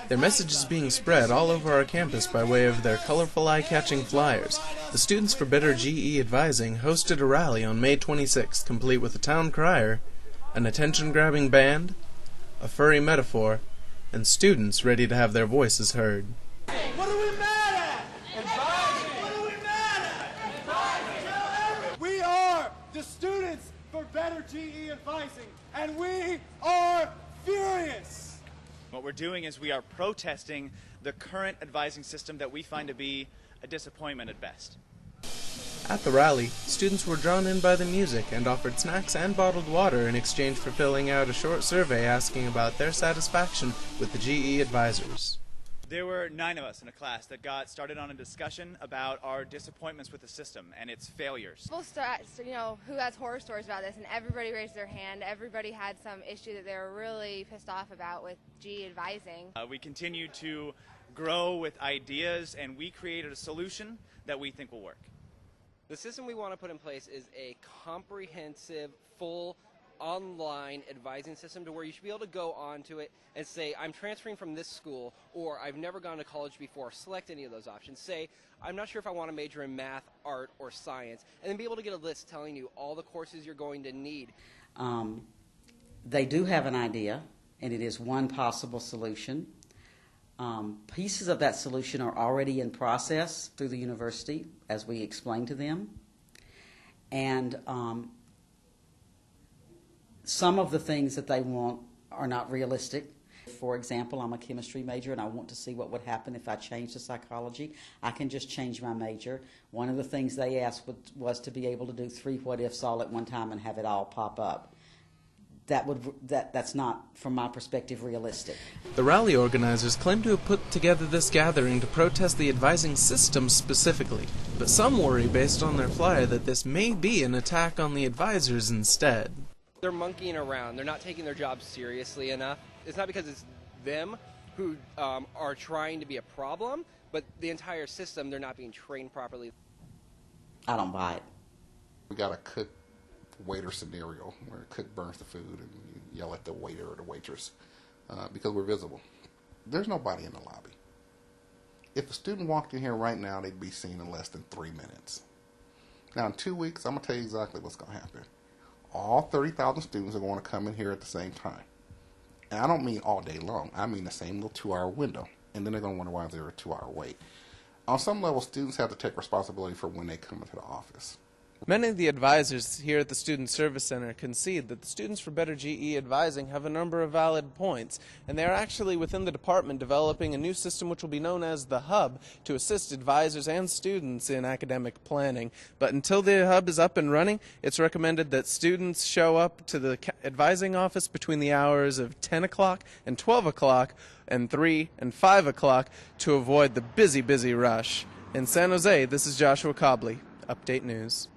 Their message is being spread all over our campus by way of their colorful eye-catching flyers. The students for Better G.E. Advising hosted a rally on May 26th, complete with a town crier, an attention-grabbing band, a furry metaphor, and students ready to have their voices heard. What are we mad at? Advising! What are we mad at? Advising! We are the students for Better G.E. Advising, and we are furious! What we're doing is we are protesting the current advising system that we find to be a disappointment at best. At the rally, students were drawn in by the music and offered snacks and bottled water in exchange for filling out a short survey asking about their satisfaction with the GE advisors. There were 9 of us in a class that got started on a discussion about our disappointments with the system and its failures. People start, who has horror stories about this, and everybody raised their hand. Everybody had some issue that they were really pissed off about with GE advising. We continue to grow with ideas, and we created a solution that we think will work. The system we want to put in place is a comprehensive, full online advising system to where you should be able to go onto it and say, I'm transferring from this school, or I've never gone to college before. Select any of those options. Say, I'm not sure if I want to major in math, art, or science, and then be able to get a list telling you all the courses you're going to need. They do have an idea, and it is one possible solution. Pieces of that solution are already in process through the university, as we explained to them. And some of the things that they want are not realistic. For example, I'm a chemistry major and I want to see what would happen if I changed to psychology. I can just change my major. One of the things they asked was to be able to do 3 what-ifs all at one time and have it all pop up. That's not, from my perspective, realistic. The rally organizers claim to have put together this gathering to protest the advising system specifically, but some worry based on their flyer that this may be an attack on the advisors instead. They're monkeying around. They're not taking their job seriously enough. It's not because it's them who are trying to be a problem, but the entire system, they're not being trained properly. I don't buy it. We got a cook waiter scenario where a cook burns the food and you yell at the waiter or the waitress because we're visible. There's nobody in the lobby. If a student walked in here right now, they'd be seen in less than 3 minutes. Now in 2 weeks, I'm going to tell you exactly what's going to happen. All 30,000 students are going to come in here at the same time. And I don't mean all day long. I mean the same little 2-hour window. And then they're going to wonder why there's a 2-hour wait. On some level, students have to take responsibility for when they come into the office. Many of the advisors here at the Student Service Center concede that the students for Better GE Advising have a number of valid points, and they are actually within the department developing a new system which will be known as the Hub to assist advisors and students in academic planning. But until the Hub is up and running, it's recommended that students show up to the advising office between the hours of 10 o'clock and 12 o'clock and 3 and 5 o'clock to avoid the busy rush. In San Jose, this is Joshua Cobley, Update News.